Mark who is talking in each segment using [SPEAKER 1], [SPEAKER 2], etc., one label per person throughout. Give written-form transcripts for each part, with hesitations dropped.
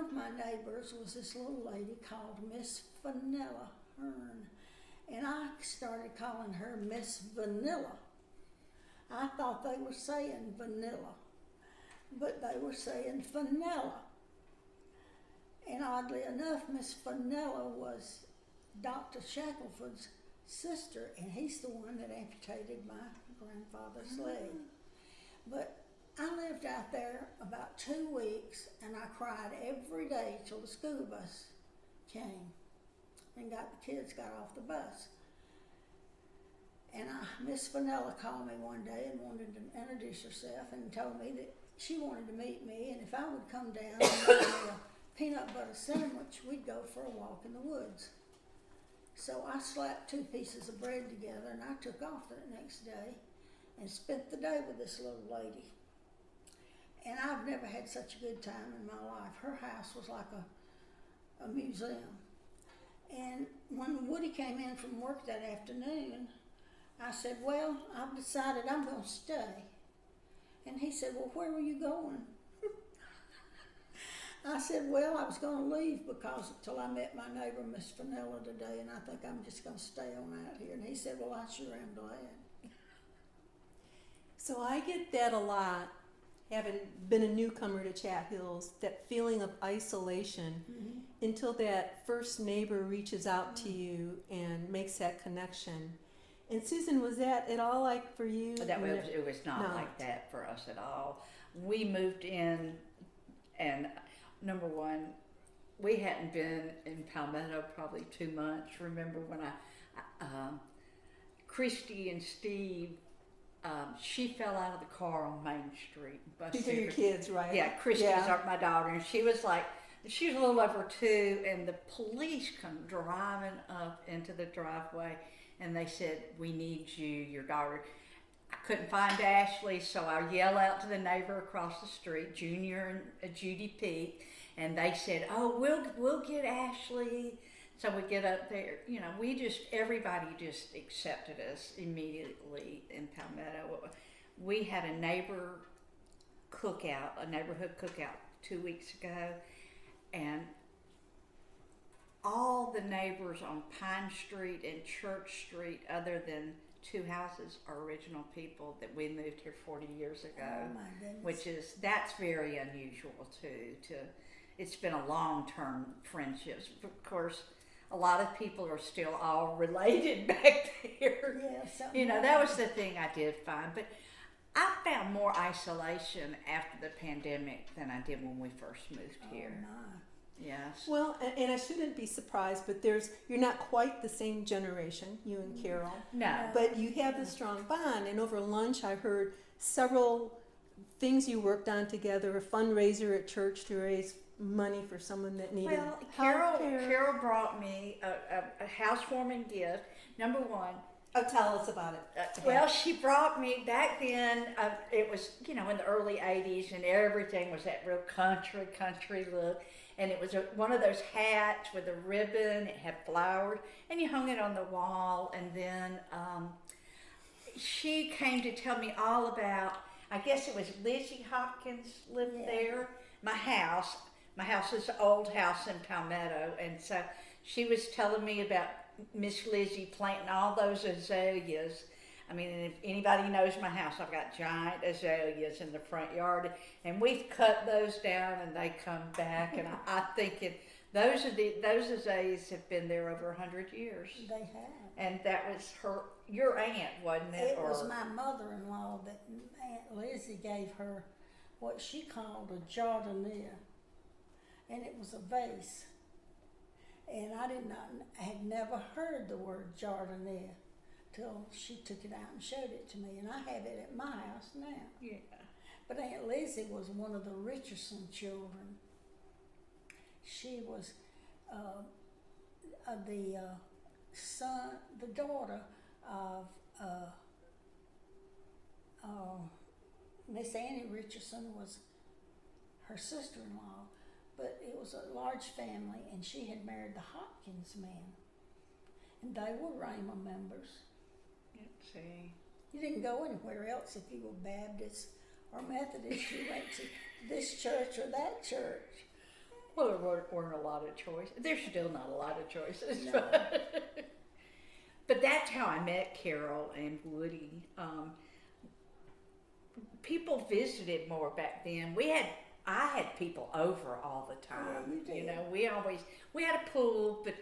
[SPEAKER 1] of my neighbors was this little lady called Miss Vanilla Hearn, and I started calling her Miss Vanilla. I thought they were saying vanilla, but they were saying Vanilla. And oddly enough, Miss Vanilla was Dr. Shackelford's sister, and he's the one that amputated my grandfather's leg. But I lived out there about 2 weeks, and I cried every day till the school bus came and the kids got off the bus. And Miss Vanilla called me one day and wanted to introduce herself and told me that she wanted to meet me, and if I would come down and make me a peanut butter sandwich, we'd go for a walk in the woods. So I slapped 2 pieces of bread together, and I took off the next day and spent the day with this little lady. And I've never had such a good time in my life. Her house was like a museum. And when Woody came in from work that afternoon, I said, well, I've decided I'm going to stay. And he said, well, where were you going? I said, well, I was going to leave until I met my neighbor, Miss Vanilla, today, and I think I'm just going to stay on out here. And he said, well, I sure am glad.
[SPEAKER 2] So I get that a lot, having been a newcomer to Chat Hills, that feeling of isolation until that first neighbor reaches out to you and makes that connection. And Susan, was that at all like for you?
[SPEAKER 3] It was not like that for us at all. We moved in, and number one, we hadn't been in Palmetto probably 2 months. Remember when Christy and Steve, she fell out of the car on Main Street.
[SPEAKER 2] These are your kids, right?
[SPEAKER 3] Yeah, Christy's my daughter, and she was a little over 2, and the police come driving up into the driveway, and they said, we need you, your daughter. I couldn't find Ashley, so I yell out to the neighbor across the street, Junior and Judy Peak, and they said, oh, we'll get Ashley. So we get up there, everybody just accepted us immediately in Palmetto. We had a neighborhood cookout 2 weeks ago, and all the neighbors on Pine Street and Church Street, other than 2 houses, are original people that we moved here 40 years ago.
[SPEAKER 1] Oh my goodness.
[SPEAKER 3] That's very unusual too. It's been a long-term friendships. Of course, a lot of people are still all related back there.
[SPEAKER 1] Yeah,
[SPEAKER 3] that was the thing I did find. But I found more isolation after the pandemic than I did when we first moved here.
[SPEAKER 1] Oh my.
[SPEAKER 3] Yes.
[SPEAKER 2] Well, and I shouldn't be surprised, but you're not quite the same generation, you and Carole.
[SPEAKER 3] No.
[SPEAKER 2] But you have this strong bond, and over lunch I heard several things you worked on together, a fundraiser at church to raise money for someone that needed
[SPEAKER 3] Carole brought me a housewarming gift. Number one.
[SPEAKER 2] Oh, tell us about it.
[SPEAKER 3] Well, she brought me, back then, it was, in the early 80s, and everything was that real country look. And it was one of those hats with a ribbon, it had flowers, and you hung it on the wall. And then she came to tell me all about, I guess it was Lizzie Hopkins lived there. My house is an old house in Palmetto, and so she was telling me about Miss Lizzie planting all those azaleas. I mean, if anybody knows my house, I've got giant azaleas in the front yard, and we've cut those down, and they come back. And I think those azaleas have been there over 100 years.
[SPEAKER 1] They have.
[SPEAKER 3] And that was your aunt, wasn't it?
[SPEAKER 1] It was my mother-in-law that Aunt Lizzie gave her what she called a jardinier, and it was a vase. And I had never heard the word jardinier till she took it out and showed it to me, and I have it at my house now.
[SPEAKER 3] Yeah.
[SPEAKER 1] But Aunt Lizzie was one of the Richardson children. She was the daughter of Miss Annie Richardson was her sister-in-law, but it was a large family, and she had married the Hopkins man, and they were Rhema members.
[SPEAKER 3] Let's see.
[SPEAKER 1] You didn't go anywhere else if you were Baptist or Methodist. You went to this church or that church.
[SPEAKER 3] Well, there weren't a lot of choices. There's still not a lot of choices.
[SPEAKER 1] No.
[SPEAKER 3] But that's how I met Carole and Woody. People visited more back then. I had people over all the time.
[SPEAKER 1] Yeah, you did.
[SPEAKER 3] know, we had a pool, but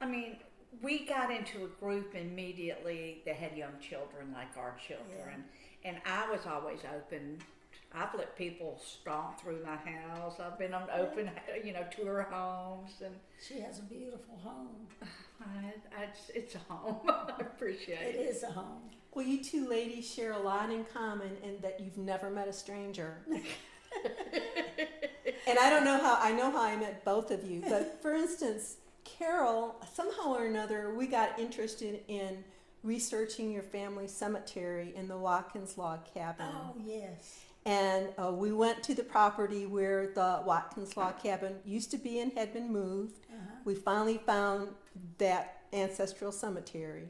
[SPEAKER 3] I mean, we got into a group immediately that had young children like our children, and I was always open. I've let people stomp through my house. I've been on open, tour homes, and
[SPEAKER 1] She has a beautiful home.
[SPEAKER 3] it's a home. I appreciate
[SPEAKER 1] It
[SPEAKER 3] it.
[SPEAKER 1] is a home.
[SPEAKER 2] Well, you two ladies share a lot in common in that you've never met a stranger. And I know how I met both of you, but for instance, Carole, somehow or another, we got interested in researching your family cemetery in the Watkins Log Cabin.
[SPEAKER 1] Oh, yes.
[SPEAKER 2] And we went to the property where the Watkins Log Cabin used to be and had been moved. We finally found that ancestral cemetery.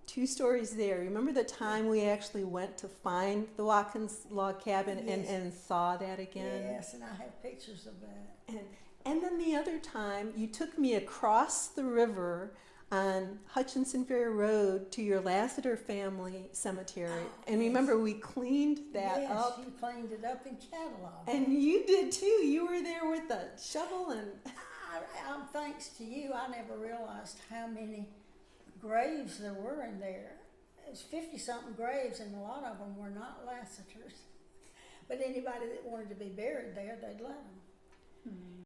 [SPEAKER 2] 2 stories there. Remember the time we actually went to find the Watkins Log Cabin
[SPEAKER 1] Yes.
[SPEAKER 2] and saw that again?
[SPEAKER 1] Yes, and I have pictures of that.
[SPEAKER 2] And then the other time, you took me across the river on Hutchinson Ferry Road to your Lassiter family cemetery.
[SPEAKER 1] Oh,
[SPEAKER 2] And remember, we cleaned that
[SPEAKER 1] yes,
[SPEAKER 2] up.
[SPEAKER 1] you cleaned it up and cataloged it.
[SPEAKER 2] And you did too. You were there with a shovel and...
[SPEAKER 1] Thanks to you, I never realized how many graves there were in there. It was 50-something graves, and a lot of them were not Lassiters. But anybody that wanted to be buried there, they'd let them.